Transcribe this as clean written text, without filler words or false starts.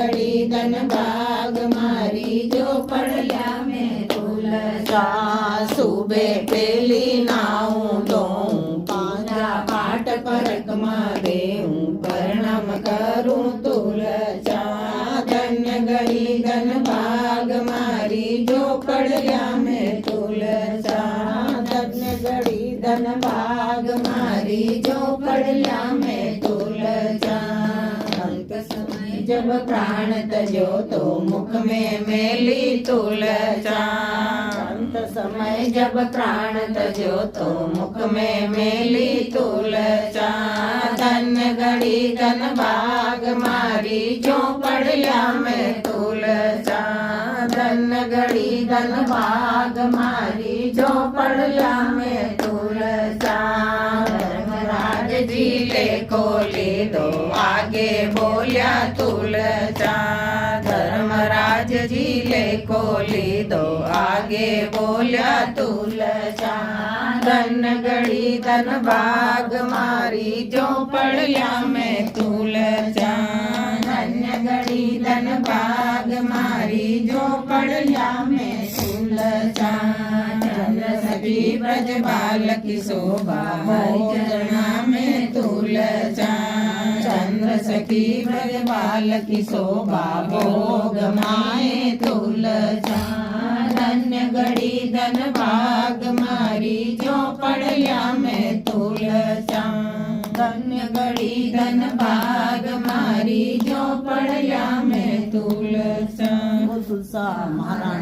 घड़ी धन भाग मारी झोपड़िया में तुलसा सुबे पेली नाऊं धोऊं पूजा पाठ परक देऊं प्रणाम करूं तुलसा धन्य घड़ी धन भाग मारी झोपड़िया में तुलसा धन्य घड़ी धन भाग मारी झोपड़िया में तुलसा अंत समय जब प्राण तजो तो मुख में मेली तुलसा अंत समय जब प्राण तजो तो मुख में मेली तुलसा धन्य घड़ी धन भाग मारी झोपड़िया में तुलसा धन्य घड़ी धन भाग मारी झोपड़िया में तुलसा धर्मराज जी ले खोली दो आगे बोलिया तुलसा धर्मराज जी ले खोली दो आगे बोलिया तुलसा धन्य घड़ी धन भाग मारी झोपड़िया में तुलसा धन्य घड़ी धन भाग मारी झोपड़िया में तुलसा चंद्र सखी ब्रज बालक शोभा चरणा में तुलसा चंद्र सखी ब्रज बालक शोभा भोग माए तुलसा धन्य घड़ी धन भाग मारी झोपड़िया में तुलसा धन्य घड़ी धन भाग मारी झोपड़िया में तुलसा। तुलसा महारानी।